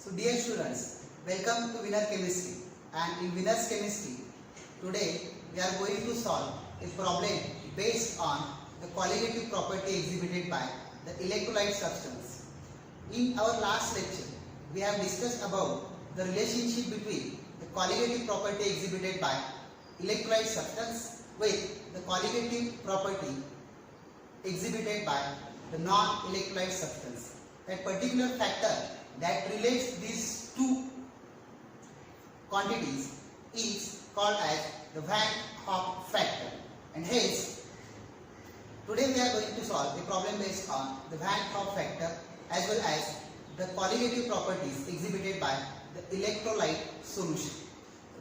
So dear students, welcome to Winner Chemistry, and in Winner's Chemistry, today we are going to solve a problem based on the qualitative property exhibited by the electrolyte substance. In our last lecture, we have discussed about the relationship between the qualitative property exhibited by electrolyte substance with the qualitative property exhibited by the non-electrolyte substance. That particular factor that relates these two quantities is called as the Van Hoff factor, and hence today we are going to solve a problem based on the Van Hoff factor as well as the qualitative properties exhibited by the electrolyte solution.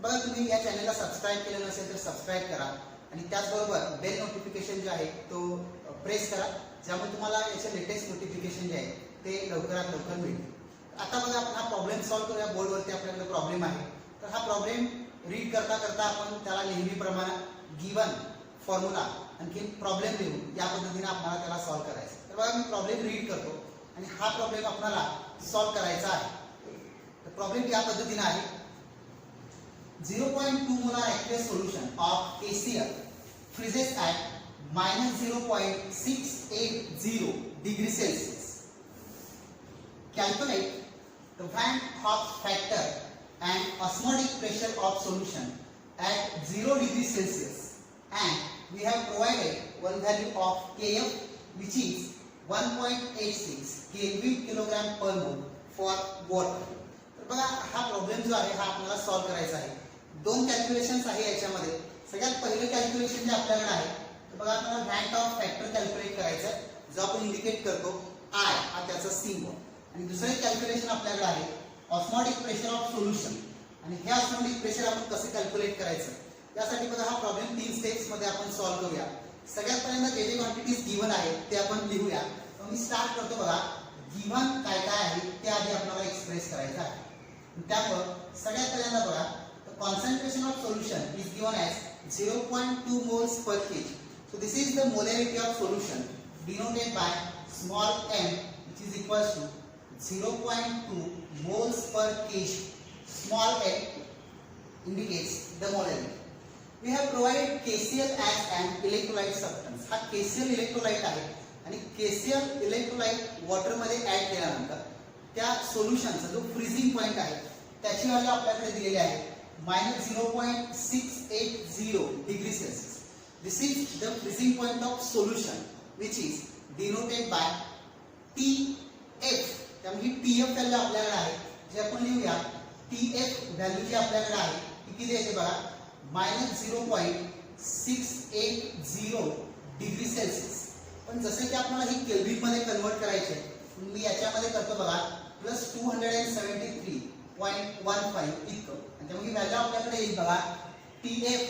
बघा, तुम्ही या चॅनलला subscribe केलं नसेल तर subscribe करा आणि त्याचबरोबर बेल नोटिफिकेशन जे आहे तो प्रेस करा, ज्यामुळे तुम्हाला याचे लेटेस्ट नोटिफिकेशन जे आहे ते लवकरात लवकर मिळतील. आता बघा, आपण हा प्रॉब्लेम सॉल्व्ह करूया. बोर्डवरती आपल्याकडे प्रॉब्लेम आहे, तर हा प्रॉब्लेम रीड करता करता आपण त्याला नेहमीप्रमाणे गिवन फॉर्म्युला आणखी प्रॉब्लेम लिहू या पद्धतीने आपल्याला त्याला सॉल्व्ह करायचं. तर बघा, मी प्रॉब्लेम रीड करतो आणि हा प्रॉब्लेम आपल्याला सॉल्व्ह करायचा आहे. तर प्रॉब्लेम या पद्धतीने आहे. 0.2 molar aqueous solution of KCl freezes at -0.680 degrees Celsius. Calculate the Van Hoff factor and osmotic pressure of solution at 0 degrees Celsius, and we have provided one value of Kf, which is 1.86 Kelvin kilogram per mole for water. तर बघा, हा problem जो आहे हा आपल्याला solve करायचा आहे. दोन कॅल्क्युलेशन्स आहे याच्यामध्ये. सगळ्यात पहिलं कॅल्क्युलेशन जे आपल्याकडे आहे, तर बघा, आपल्याला व्हॅन हॉफ फॅक्टर कॅल्क्युलेट करायचं आहे, जो आपण इंडिकेट करतो आय हा त्याचा सिम्बॉल. आणि दुसरे कॅल्क्युलेशन आपल्याकडे आहे ऑस्मोटिक प्रेशर ऑफ सोल्युशन, आणि हे ऑस्मोटिक प्रेशर आपण कसं कॅल्क्युलेट करायचं यासाठी बघा हा प्रॉब्लेम 3 स्टेप्स मध्ये आपण सॉल्व्ह करूया. सगळ्यात पहिल्यांदा जे जे क्वांटिटीज गिवन आहे ते आपण लिहूया. मी स्टार्ट करतो. बघा, गिवन काय काय आहे ते आधी आपल्याला एक्सप्रेस करायचं आहे. त्यामुळे सगळ्यात पहिल्यांदा बघा, concentration of solution is given as 0.2 moles per kg. So this is the molarity of solution denoted by small m, which is equals to 0.2 moles per kg. Small m indicates the molarity. We have provided KCl as an electrolyte substance. हा KCl electrolyte आहे आणि KCl electrolyte water मध्ये add केल्यानंतर त्या सोल्युशनचा जो freezing point आहे त्याची value आपल्याकडे दिलेली आहे -0.680 degrees Celsius. This is the freezing point of solution, which is denoted by TF. त्यामुळे ही TF व्हॅल्यू आपल्याकडे आहे, जे आपण लिहूया. TF व्हॅल्यू जी आपल्याकडे आहे ती किती आहे बघा, -0.680 डिग्री सेल्सिअस. पण जसे की आपल्याला ही केल्विन मध्ये कन्वर्ट करायचे, मी याच्यामध्ये करतो बघा +273.15 इतकं. त्यामुळे व्हॅल्यू आपल्याकडे येईल बघा TF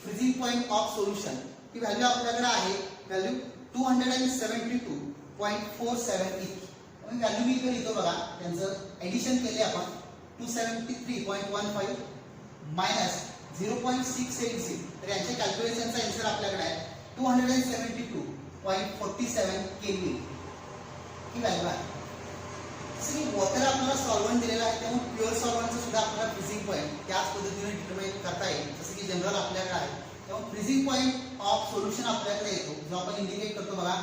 freezing point of solution. He value आपल्याकडे आहे व्हॅल्यू 272.47 इतकी. त्यामुळे व्हॅल्यू मी इथे लिहितो बघा, त्यांचं ऍडिशन केले आपण 273.15 मायनस 0.680. तर यांच्या कॅल्क्युलेशनचा आन्सर आपल्याकडे आहे 272.47 केल्विन ही व्हॅल्यू आहे. वॉटर आपल्याला सॉल्व्हंट दिलेला आहे, त्यामुळे प्युअर सॉल्व्हंटचं सुद्धा आपल्याला फ्रीजिंग पॉइंट त्याच पद्धतीने डिटरमाइन करता येईल जसं की जनरल आपल्याकडे आहे. त्यामुळे फ्रीजिंग पॉइंट ऑफ सोल्युशन आपल्याकडे येतो, जो आपण इंडिकेट करतो बघा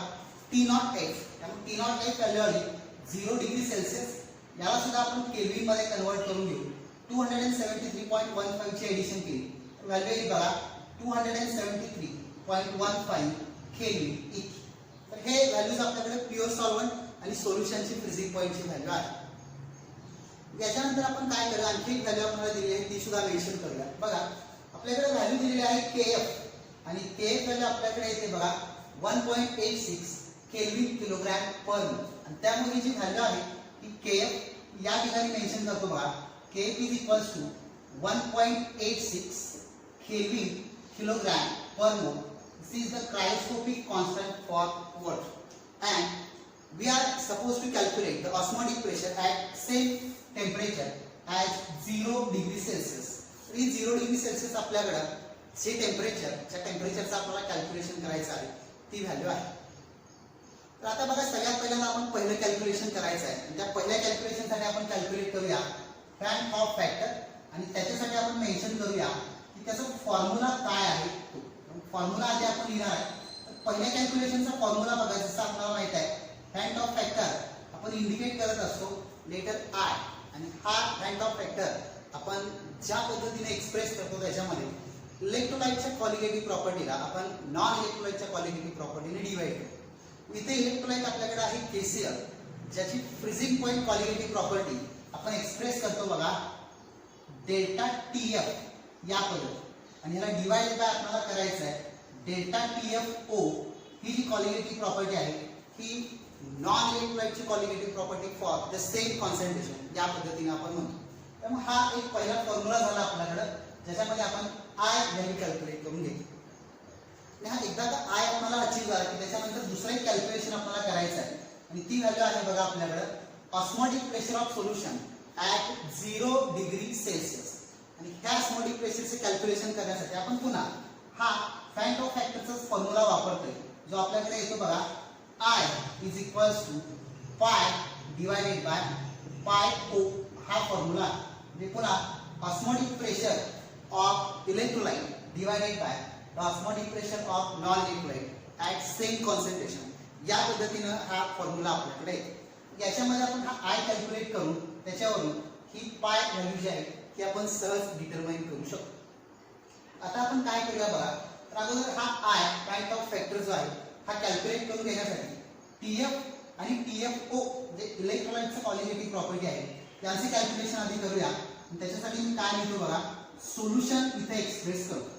T0F. त्यामुळे T0F व्हॅल्यू आली 0 डिग्री सेल्सिअस. याला सुद्धा आपण केल्विन मध्ये कन्वर्ट करून घेऊ. 273.15 ची एडिशन केली तर व्हॅल्यू येईल बघा 273.15 केल्विन इतकी. तर हे व्हॅल्यूज आपल्याकडे प्युअर सॉल्व्हंट आणि सोल्युशनची फ्रीजिंग पॉइंटची व्हॅल्यू आहे. याच्यानंतर आपण काय करूया, आणखी एक व्हॅल्यू आपल्याला दिली आहे ती सुद्धा मेन्शन करूया. बघा, आपल्याकडे व्हॅल्यू दिलेली आहे KF, आणि KF व्हॅल्यू आपल्याकडे येते बघा 1.86 केल्विन किलोग्रॅम पर मोल. आणि त्यामुळे जी व्हॅल्यू आहे ती KF या ठिकाणी मेन्शन करतो बघा. KF is equals to 1.86 kelvin kilogram per mole. This is the cryoscopic constant for water, and we are supposed to calculate the osmotic pressure at same temperature as 0 degree Celsius. तर 0 degree Celsius आपल्याकडे जे टेम्परेचरचा आपल्याला calculation करायचं आहे ती value आहे. तर आता बघा सगळ्यात पहिल्यांदा आपण पहिलं कॅल्क्युलेशन करायचं आहे आणि त्या पहिल्या कॅल्क्युलेशनसाठी आपण कॅल्क्युलेट करूया रँक ऑफ फॅक्टर आणि त्याच्यासाठी आपण मेन्शन करूया की त्याचा फॉर्म्युला काय आहे तो फॉर्म्युला आधी आपण लिहिणार आहे. तर पहिल्या कॅल्क्युलेशनचा फॉर्म्युला बघा जसं आपल्याला माहित आहे रँक ऑफ फॅक्टर आपण इंडिकेट करत असतो लेटर आय आणि हा रँक ऑफ फॅक्टर आपण ज्या पद्धतीने एक्सप्रेस करतो त्याच्यामध्ये इलेक्ट्रोलाइटच्या क्वालिटेटिव्ह प्रॉपर्टीला आपण नॉन इलेक्ट्रोलाइटच्या क्वालिटेटिव्ह प्रॉपर्टीने डिवाइड करतो. इथे इलेक्ट्रोलाइट आपल्याकडे आहे KCl ज्याची फ्रीजिंग पॉइंट क्वालिटेटिव्ह प्रॉपर्टी आपण एक्सप्रेस करतो बघा डेल्टा TF या पद्धतीने आणि याला डिवाइड बाय आपल्याला करायचं आहे डेल्टा TFO ही जी क्वालिटेटिव्ह प्रॉपर्टी आहे ही नॉन इलेक्ट्रोलाइटची qualitative property for the same concentration या पद्धतीने आपण म्हणतो. त्यामुळे हा एक पहिला फॉर्म्युला झाला आपल्याकडे ज्याच्यामध्ये आपण आय व्हॅल्यू कॅल्क्युलेट करून घेतो. आणि हा एकदा का आय आपल्याला अचीव झाला की त्याच्यानंतर दुसरं एक कॅल्क्युलेशन आपल्याला करायचं आहे आणि ती व्हॅल्यू आहे बघा आपल्याकडे osmotic pressure of solution at 0 degree Celsius. आणि ह्या ऑस्मोटिक प्रेशरचे कॅल्क्युलेशन करण्यासाठी आपण पुन्हा हा रँक ऑफ फॅक्टरचा फॉर्म्युला वापरतोय जो आपल्याकडे येतो बघा I is equals to pi divided by pi O हा फॉर्म्युला म्हणजे पुन्हा osmotic pressure of electrolyte divided by the osmotic pressure of non electrolyte at same concentration या पद्धतीनं हा फॉर्म्युला आपल्याकडे आहे. याच्यामध्ये आपण हा आय कॅल्क्युलेट करून त्याच्यावरून ही पाय व्हॅल्यू जी आहे ती आपण सहज डिटरमाइन करू शकतो. आता आपण काय करूया बघा तर अगोदर हा आय रँक ऑफ फॅक्टर जो आहे हा कॅल्क्युलेट करून घेण्यासाठी TF आणि TFO जे इलेक्ट्रोलाइटचं क्वालिटेटिव्ह प्रॉपर्टी आहे यांचे कॅल्क्युलेशन आधी करूया आणि त्याच्यासाठी मी काय लिहितो बघा सोल्युशन इथे एक्सप्रेस करतो.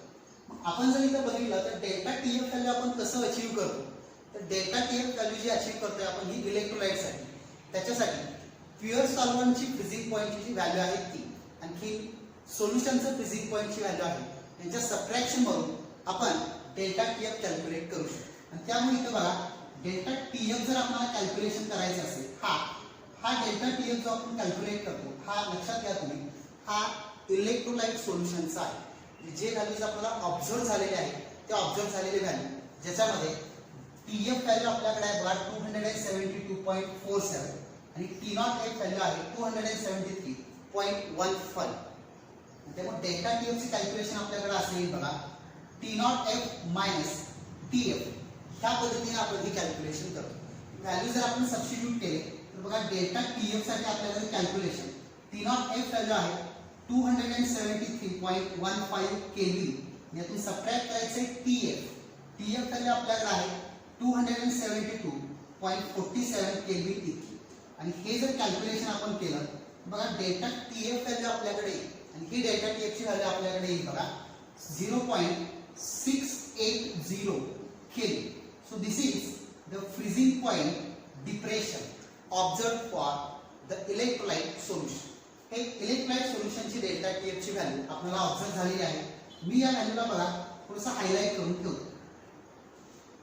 आपण जर इथे बघितलं तर डेल्टा TF व्हॅल्यू आपण कसं अचीव करतो तर डेल्टा TF व्हॅल्यू जी अचीव करतोय आपण ही इलेक्ट्रोलाइटसाठी त्याच्यासाठी प्युअर सॉल्व्हंटची फ्रीजिंग पॉईंटची जी व्हॅल्यू आहे ती आणखी सोल्युशनचं फ्रीजिंग पॉईंटची व्हॅल्यू आहे यांच्या सबट्रॅक्शन वरून आपण डेल्टा TF कॅल्क्युलेट करू शकतो. आणि त्यामुळे इथे बघा डेल्टा TF जर आपल्याला कॅल्क्युलेशन करायचं असेल हा डेल्टा TF जो आपण कॅल्क्युलेट करतो हा लक्षात घ्या तुम्ही हा इलेक्ट्रोलाइट सोल्युशनचा आहे. जे व्हॅल्यूज आपल्याला ऑब्झर्व झालेले आहे ते ऑब्झर्व झालेले व्हॅल्यू ज्याच्यामध्ये TF व्हॅल्यू आपल्याकडे आहे बघा 272.47 आणि T0F व्हॅल्यू आहे 273.15. त्यामुळे डेल्टा TF चे कॅल्क्युलेशन आपल्याकडे असेल बघा T0F मायनस TF ह्या पद्धतीने आपण ही कॅल्क्युलेशन करतो. व्हॅल्यू जर आपण सबस्टिट्यूट केले तर बघा डेल्टा TF साठी आपल्याकडे कॅल्क्युलेशन T0F व्हॅल्यू आहे 273.15 केल्विन यातून सबट्रॅक्ट करायचे TF व्हॅल्यू आपल्याकडे आहे 272.47 केल्विन इतकी. आणि हे जर कॅल्क्युलेशन आपण केलं बघा डेल्टा TF व्हॅल्यू आपल्याकडे आणि ही डेल्टा TF ची व्हॅल्यू आपल्याकडे येईल बघा 0.680 kelvin. So this is the freezing point depression observed for the electrolyte solution. हे इलेक्ट्रोलाइट सोल्युशनची डेल्टा TF ची व्हॅल्यू आपल्याला ऑब्झर्व झालेली आहे. मी या व्हॅल्यूला बघा थोडंसं हायलाइट करून ठेवतो.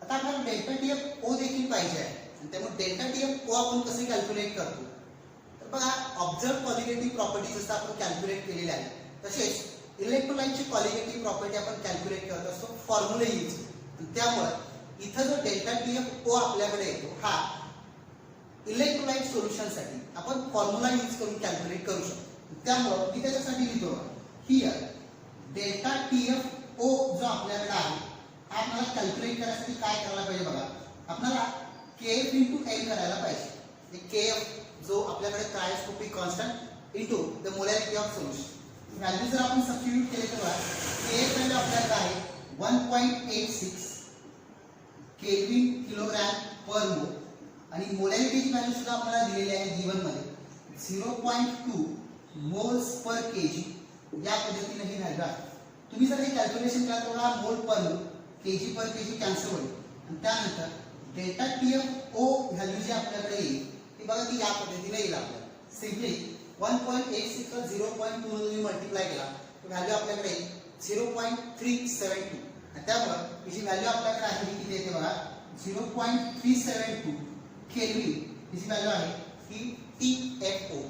आता आपल्याला डेल्टा TFO देखील पाहिजे आहे आणि त्यामुळे डेल्टा TFO आपण कसे कॅल्क्युलेट करतो तर बघा ऑब्झर्व क्वालिटेटिव्ह प्रॉपर्टी जसं आपण कॅल्क्युलेट केलेले आहे तसेच इलेक्ट्रोलाइटची क्वालिटेटिव्ह प्रॉपर्टी आपण कॅल्क्युलेट करत असतो फॉर्म्युला यूज आणि त्यामुळे इथं जो डेल्टा TFO आपल्याकडे येतो हा इलेक्ट्रोलाइट सोल्युशनसाठी आपण फॉर्म्युला यूज करून कॅल्क्युलेट करू शकतो. त्यामुळे मी त्याच्यासाठी लिहितो हियर डेल्टा TFO जो आपल्याकडे आहे हा आपल्याला कॅल्क्युलेट करण्यासाठी काय करायला पाहिजे बघा आपल्याला KF इंटू L करायला पाहिजे. KF जो आपल्याकडे cryoscopic constant into the molarity of solution value जर आपण सबस्टिट्यूट केले तर बघा KF व्हॅल्यू आपल्याकडे आहे 1.86 केल्विन किलोग्रॅम पर मोल आणि मोलॅरिटीची व्हॅल्यू सुद्धा आपल्याला दिलेली आहे गिवन मध्ये 0.2 मोल्स पर केजी या पद्धतीने ही व्हॅल्यू आहे. तुम्ही जर हे कॅल्क्युलेशन केलं तर बघा मोल पर मोल केजी पर केजी कॅन्सल होईल आणि त्यानंतर डेल्टा TFO व्हॅल्यू जी आपल्याकडे येईल ती बघा ती या पद्धतीने येईल आपल्याला सिम्पली 1.86 ला 0.2 ने तुम्ही मल्टिप्लाय केला तर व्हॅल्यू आपल्याकडे 0.372 आणि त्यामुळे ही जी व्हॅल्यू आपल्याकडे आहे ही किती येते बघा 0.372 केल्विन ही जी व्हॅल्यू आहे ही TFO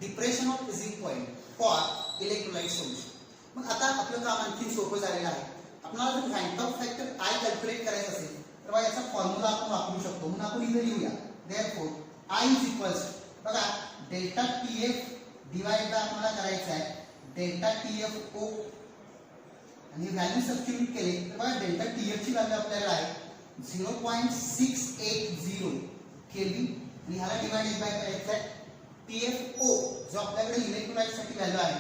depression of freezing point for electrolyte solution. मग आता आपलं काम आणखी सोपं झालेलं आहे. आपल्याला जर rank of factor I calculate करायचं असेल तर तर बघा याचा फॉर्म्युला आपण वापरू शकतो. म्हणून आपण इथे लिहूया देअरफॉर I इज इक्वल्स बघा डेल्टा TF डिवाइड बाय आपल्याला करायचं आहे डेल्टा TFO आणि व्हॅल्यू सबस्टिट्यूट केले तर बघा डेल्टा TF ची व्हॅल्यू आपल्याकडे आहे 0.680 केल्विन आणि ह्याला डिवाइडेड बाय करायचं आहे TFO जो आपल्याकडे इलेक्ट्रोलाइट साठी व्हॅल्यू आहे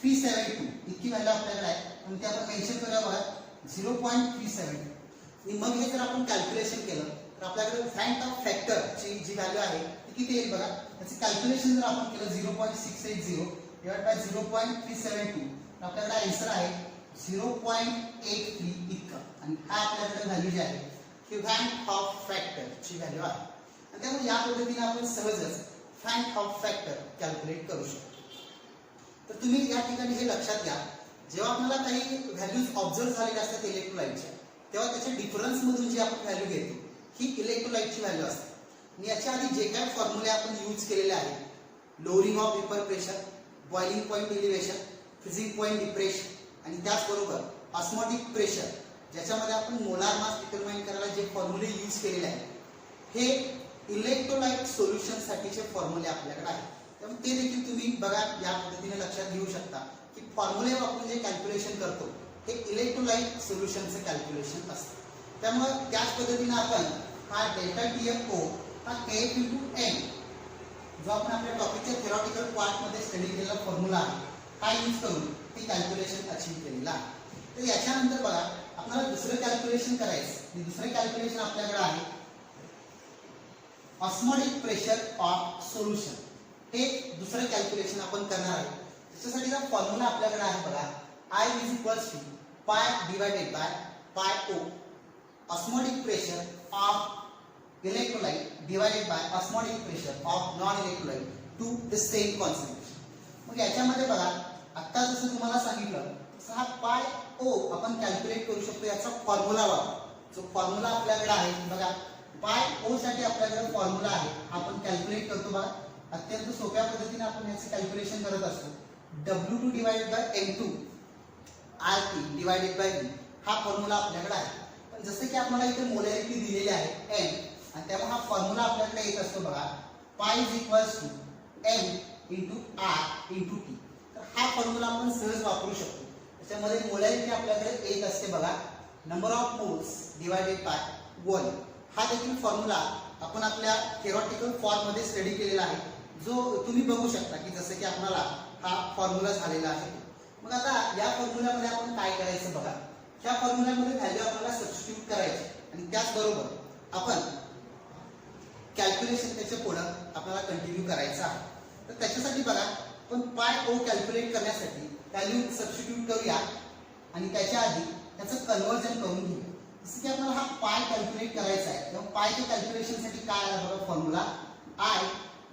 372 इतकी व्हॅल्यू आपल्याकडे आहे आणि ते आपण मेन्शन करूया बघा 0.372 आणि मग हे जर आपण कॅल्क्युलेशन केलं तर आपल्याकडे फॅक्ट ऑफ फॅक्टर ची जी व्हॅल्यू आहे ती किती येईल बघा. त्याचे कॅल्क्युलेशन जर आपण केलं 0.680 डिवाइड बाय 0.372 तर आपल्याकडे आन्सर आहे 0.83 इतका आणि हा आपल्याकडे व्हॅल्यू जी आहे ही फॅक्ट ऑफ फॅक्टर ची व्हॅल्यू आहे आणि त्यामुळे या पद्धतीने आपण सहजच फॅक्ट ऑफ फॅक्टर कॅल्क्युलेट करू शकतो. तर तुम्ही या ठिकाणी हे लक्षात घ्या जेव्हा आपल्याला काही व्हॅल्यूज ऑब्झर्व झालेल्या असतात इलेक्ट्रोलाइटच्या तेव्हा त्याच्या डिफरन्स मधून जी आपण व्हॅल्यू घेतो ही इलेक्ट्रोलाइटची व्हॅल्यू असते. आणि याच्या आधी जे काही फॉर्म्युले आपण यूज केलेले आहेत lowering of vapour pressure, boiling point elevation, freezing point depression आणि त्याचबरोबर ऑस्मोटिक प्रेशर ज्याच्यामध्ये आपण मोलार मास डिटरमाइन करायला जे फॉर्म्युले यूज केलेले आहेत हे इलेक्ट्रोलाइट सोल्युशन साठीचे फॉर्म्युले आपल्याकडे आहेत. त्यामुळे ते देखील तुम्ही बघा या पद्धतीने लक्षात घेऊ शकता की फॉर्म्युले वापरून जे कॅल्क्युलेशन करतो हे इलेक्ट्रोलाइट सोल्युशनचं कॅल्क्युलेशन असतं. त्यामुळे त्याच पद्धतीने आपण हा डेल्टा TFO हा KF × M जो आपण आपल्या टॉपिकच्या थेरॉटिकल पार्ट मध्ये स्टडी केलेला फॉर्म्युला आहे हा यूज करून हे कॅल्क्युलेशन अचीव केलेला आहे. तर याच्यानंतर बघा आपल्याला दुसरं कॅल्क्युलेशन करायचं आणि दुसरं कॅल्क्युलेशन आपल्याकडे आहे ऑस्मोटिक प्रेशर ऑफ सोल्युशन. हे दुसरं कॅल्क्युलेशन आपण करणार आहे. त्याच्यासाठीचा फॉर्म्युला आपल्याकडे आहे बघा I is equals to pi divided by pi O osmotic pressure of electrolyte divided by osmotic pressure of non electrolyte to the same concentration. मग याच्यामध्ये बघा आता जसं तुम्हाला सांगितलं तसं हा पाय O आपण कॅल्क्युलेट करू शकतो याचा फॉर्म्युला वापर जो फॉर्म्युला आपल्याकडे आहे बघा पाय O साठी आपल्याकडे फॉर्म्युला आहे आपण कॅल्क्युलेट करतो बघा अत्यंत सोप्या पद्धतीने आपण याचे कॅल्क्युलेशन करत असतो W2 divided by M2 RT divided by V हा फॉर्म्युला आपल्याकडे आहे. पण जसं की आपल्याला इथे मोलॅरिटी दिलेली आहे M आणि त्यामुळे हा फॉर्म्युला आपल्याकडे येत असतो बघा pi is equals to M × R × T. तर हा फॉर्म्युला आपण सहज वापरू शकतो. त्याच्यामध्ये मोलॅरिटी आपल्याकडे येत असते बघा number of moles divided by volume. हा देखील फॉर्म्युला आपण आपल्या थेरॉटिकल फॉर्म मध्ये स्टडी केलेला आहे जो तुम्ही बघू शकता की जसं की आपल्याला हा फॉर्म्युला झालेला आहे. मग आता या फॉर्म्युल्यामध्ये आपण काय करायचं बघा या फॉर्म्युल्यामध्ये व्हॅल्यू आपल्याला सबस्टिट्यूट करायची आणि त्याचबरोबर आपण कॅल्क्युलेशन त्याच्या पुढे आपल्याला कंटिन्यू करायचं आहे. तर त्याच्यासाठी बघा आपण पाय O कॅल्क्युलेट करण्यासाठी व्हॅल्यू सबस्टिट्यूट करूया आणि त्याच्या आधी त्याचं कन्वर्जन करून घेऊ. जसं की आपल्याला हा पाय कॅल्क्युलेट करायचा आहे तेव्हा पायच्या कॅल्क्युलेशनसाठी काय आला बघा फॉर्म्युला I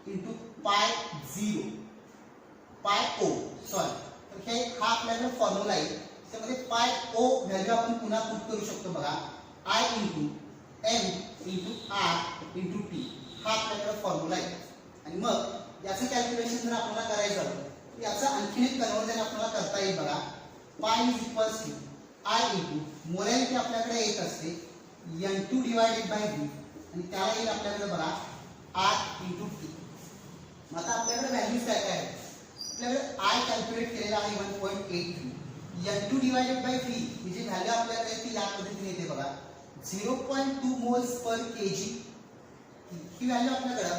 × पाय 0 पाय O सॉरी तर हे हा आपल्याकडे फॉर्म्युला आहे. त्यामध्ये पाय O व्हॅल्यू आपण पुन्हा पुट करू शकतो बघा I × M × R × T हा आपल्याकडे फॉर्म्युला आहे. आणि मग याचं कॅल्क्युलेशन जर आपल्याला करायचं झालं तर याचं आणखीन एक कन्वर्जन आपल्याला करता येईल बघा pi is equals to I × molarity आपल्याकडे येत असते N2 डिवाइडेड बाय V आणि त्याला येईल आपल्याकडे बघा R × T. मग आता आपल्याकडे व्हॅल्यूज काय काय आहेत आपल्याकडे I कॅल्क्युलेट केलेला आहे 1.83 N2 डिवाइडेड बाय V ही जी व्हॅल्यू आपल्याकडे ती या पद्धतीने येते बघा 0.2 मोल्स पर kg. ही व्हॅल्यू आपल्याकडे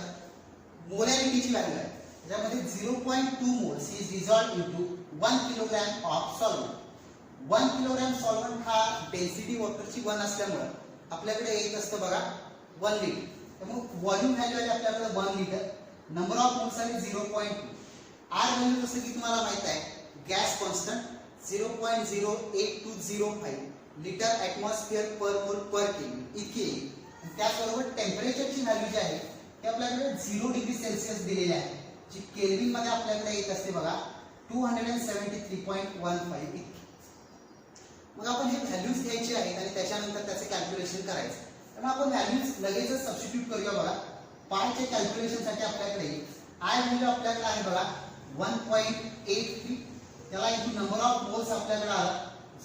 मोलॅरिटीची व्हॅल्यू आहे. त्याच्यामध्ये 0.2 moles is dissolved into 1 kilogram of solvent. 1 kilogram solvent हा डेन्सिटी वॉटरची 1 असल्यामुळे आपल्याकडे येत असतं बघा 1 लिटर. त्यामुळे व्हॉल्यूम व्हॅल्यू आहे आपल्याकडे 1 लिटर. नंबर ऑफ मोल्स आहे 0.2. आर व्हॅल्यू जसं की तुम्हाला माहित आहे गॅस कॉन्स्टंट 0.08205 लिटर ॲटमॉस्फिअर पर मोल पर केल्विन इतकी येईल. त्याचबरोबर टेम्परेचरची व्हॅल्यू जी आहे ते आपल्याकडे 0 डिग्री सेल्सिअस दिलेली आहे जी केल्विन मध्ये आपल्याकडे येत असते बघा 273.15 इतकी. मग आपण हे व्हॅल्यूज घ्यायचे आहेत आणि त्याच्यानंतर त्याचे कॅल्क्युलेशन करायचं. त्यामुळे आपण व्हॅल्यूज लगेचच सबस्टिट्यूट करूया बघा पायच्या कॅल्क्युलेशनसाठी आपल्याकडे आय व्हॅल्यू आपल्याकडे आहे बघा 1.83 त्याला इथून नंबर ऑफ मोल्स आपल्याकडे आला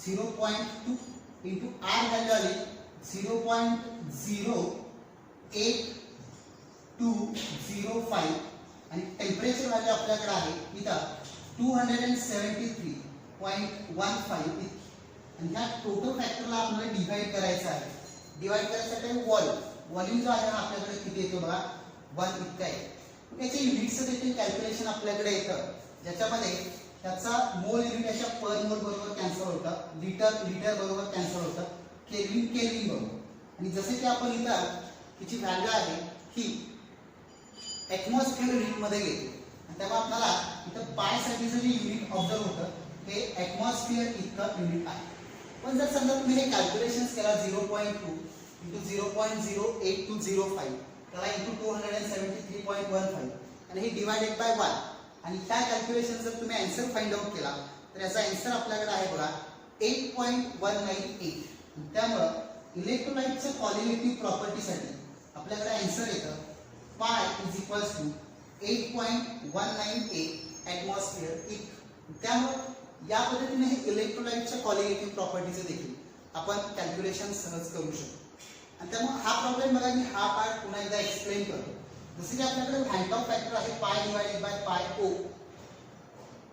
0.2 इंटू आर व्हॅल्यू आली 0.0825 आणि टेम्परेचर व्हॅल्यू आपल्याकडे आहे इथं 273.15 आणि ह्या टोटल फॅक्टरला आपल्याला डिवाइड करायचं आहे. डिवाइड करायसाठी व्हॉल्यूम जो आहे आपल्याकडे किती येतो बघा 1 इतका आहे. याचे युनिट्सचं देखील कॅल्क्युलेशन आपल्याकडे येतं ज्याच्यामध्ये त्याचा मोल युनिट याच्या पर मोल बरोबर कॅन्सल होतं, लिटर बरोबर कॅन्सल होतं, केल्विन बरोबर. आणि जसे की आपण इथं तिची व्हॅल्यू आहे ही ॲटमॉस्फिअर युनिटमध्ये घेतो आणि त्यामुळे आपल्याला इथं पाय साठीचं जे युनिट ऑब्झर्व होतं हे ॲटमॉस्फिअर इतकं युनिट आहे. पण जर समजा तुम्ही हे कॅल्क्युलेशन्स केला 0.2 इंटू 0.08205 त्याला इंटू 273.15 आणि हे डिवायडेड बाय 1 आणि त्या कॅल्क्युलेशन जर तुम्ही आन्सर फाइंड आउट केला तर याचा आन्सर आपल्याकडे आहे बघा 8.198. त्यामुळे इलेक्ट्रोलाइटच्या क्वालिटेटिव्ह प्रॉपर्टीसाठी आपल्याकडे आन्सर येतं पाय इज इक्वल्स टू 8.198 ॲटमॉस्फिअर इक. त्यामुळे या पद्धतीने हे इलेक्ट्रोलाइटच्या क्वालिटेटिव्ह प्रॉपर्टीचे देखील आपण कॅल्क्युलेशन सहज करू शकतो. आणि त्यामुळे हा प्रॉब्लेम बघा मी हा पार्ट पुन्हा एकदा एक्सप्लेन करतो. जसे की आपल्याकडे व्हॅन्ट ऑफ फॅक्टर आहे पाय divided by pi O,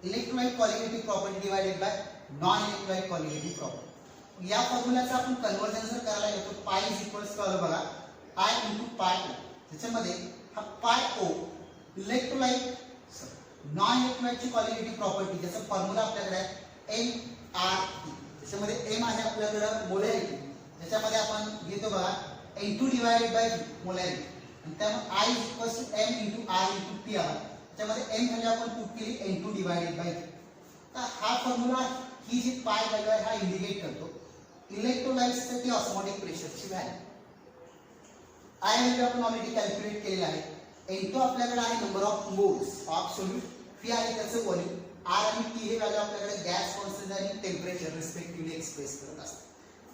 electrolyte qualitative property divided by non electrolyte qualitative property. या फॉर्म्युलाचा आपण कन्वर्जन जर करायला गेलो तर पाय इज इक्वल्स टू बघा आय इंटू पाय ओ. त्याच्यामध्ये हा पाय ओ इलेक्ट्रोलाइट नॉन इलेक्ट्रोलाइटची क्वालिटेटिव्ह प्रॉपर्टी ज्याचा फॉर्म्युला आपल्याकडे आहे MRT. त्याच्यामध्ये एम आहे आपल्याकडे मोलॅरिटी, त्याच्यामध्ये आपण घेतो बघा N2 डिवायडेड बाय मोलॅरिटी आणि त्यामुळे I is equals to M into R into T आहे. त्याच्यामध्ये M व्हॅल्यू आपण पुट केली N2 डिवायडेड बाय. तर हा फॉर्म्युला ही जी पाय व्हॅल्यू आहे हा इंडिकेट करतो इलेक्ट्रोलाइट्ससाठी ऑस्मोटिक प्रेशरची व्हॅल्यू. I व्हॅल्यू आपण ऑलरेडी कॅल्क्युलेट केलेला आहे. N2 आपल्याकडे आहे number of moles of solute, P आहे त्याचं व्हॉल्यूम, R आणि T हे व्हॅल्यू आपल्याकडे गॅस कॉन्स्टंट आणि टेम्परेचर रिस्पेक्टिव्हली एक्सप्रेस करत असतात.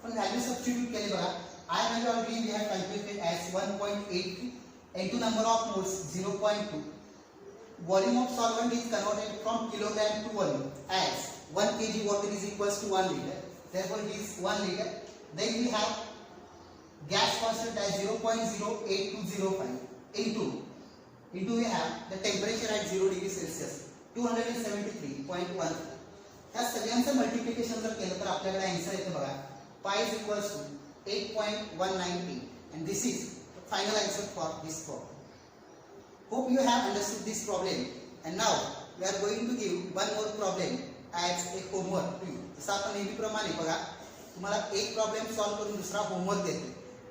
पण व्हॅल्यू सबस्टिट्यूट केले बघा I value already we have calculated as 1.83, N2 number of moles 0.2, volume of solvent is converted from kilogram to volume as 1 kg water is equals to 1 liter, therefore it is 1 liter. Then we have gas constant as 0.08205 into we have the temperature at 0 degree Celsius 273.1. या सगळ्यांचं multiplication जर केलं तर आपल्याकडे answer येतं बघा pi is equals to 8.198 and this is the final answer for this problem. Hope you have understood this problem and now we are going to give one more problem as a homework to you. जसं आपण नेहमीप्रमाणे बघा तुम्हाला एक problem solve करून दुसरा homework देतो,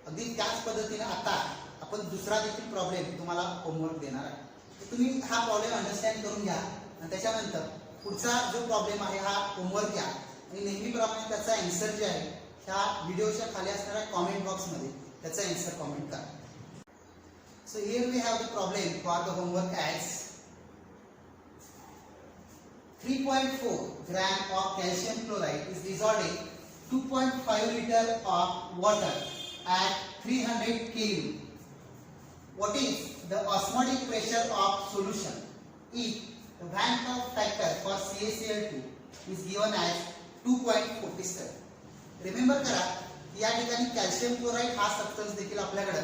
अगदी त्याच पद्धतीने आता आपण दुसरा देखील प्रॉब्लेम तुम्हाला होमवर्क देणार आहे. तर तुम्ही हा प्रॉब्लेम अंडरस्टँड करून घ्या आणि त्याच्यानंतर पुढचा जो प्रॉब्लेम आहे हा होमवर्क घ्या आणि नेहमीप्रमाणे त्याचा आन्सर जे आहे ह्या व्हिडिओच्या खाली असणाऱ्या कॉमेंट बॉक्समध्ये त्याचा आन्सर कॉमेंट करा. So here we have the problem for the homework as 3.4 gram of calcium chloride is dissolved in 2.5 liter of water at 300 Kelvin. What is the osmotic pressure of solution if the Van Hoff factor for CaCl2 is given as 2.47? Remember करा या ठिकाणी calcium chloride हा substance देखील आपल्याकडे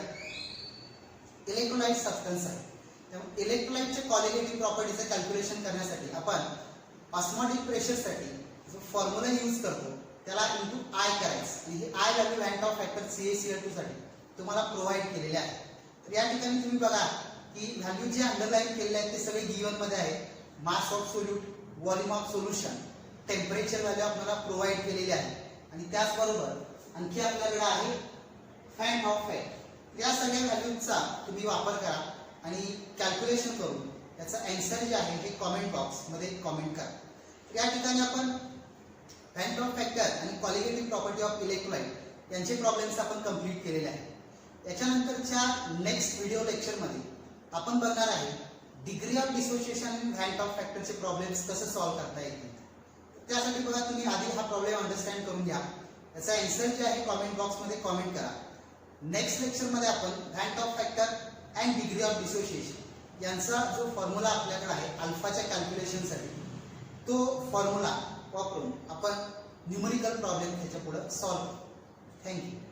electrolyte substance आहे. त्यामुळे इलेक्ट्रोलाइटच्या qualitative प्रॉपर्टीचं calculation करण्यासाठी आपण ऑस्मोटिक प्रेशरसाठी जो फॉर्म्युला यूज करतो त्याला इंटू आय करायचं आणि हे I value van of factor CaCl2 साठी तुम्हाला प्रोव्हाइड केलेले आहे. तर या ठिकाणी तुम्ही बघा की व्हॅल्यू जे अंडरलाईन केलेले आहेत ते सगळे गिवन मध्ये आहे. Mass of solute, volume of solution, temperature value आपल्याला प्रोव्हाइड केलेली आहे आणि त्याचबरोबर आणखी आपल्याकडे आहे फॅन ऑफ फॅक्ट. या सगळ्या व्हॅल्यूजचा तुम्ही वापर करा आणि कॅल्क्युलेशन करून त्याचा आन्सर जे आहे हे कॉमेंट बॉक्समध्ये कॉमेंट करा. या ठिकाणी आपण फॅन ऑफ फॅक्टर आणि क्वालिटेटिव्ह प्रॉपर्टी ऑफ इलेक्ट्रोलाइट यांचे प्रॉब्लेम्स आपण कंप्लीट केलेले आहेत. याच्यानंतरच्या नेक्स्ट व्हिडिओ लेक्चरमध्ये आपण बघणार आहे डिग्री ऑफ डिसोसिएशन आणि व्हॅन ऑफ फॅक्टरचे प्रॉब्लेम्स कसं सॉल्व्ह करता येतील. त्यासाठी बघा तुम्ही आधी हा प्रॉब्लेम अंडरस्टँड करून घ्या, याचा आन्सर जे आहे कॉमेंट बॉक्समध्ये कॉमेंट करा. नेक्स्ट लेक्चरमध्ये आपण van of factor and degree of dissociation यांचा जो फॉर्म्युला आपल्याकडे आहे अल्फाच्या कॅल्क्युलेशनसाठी तो फॉर्म्युला वापरून आपण न्यूमरिकल प्रॉब्लेम त्याच्या पुढे सॉल्व्ह. थँक्यू.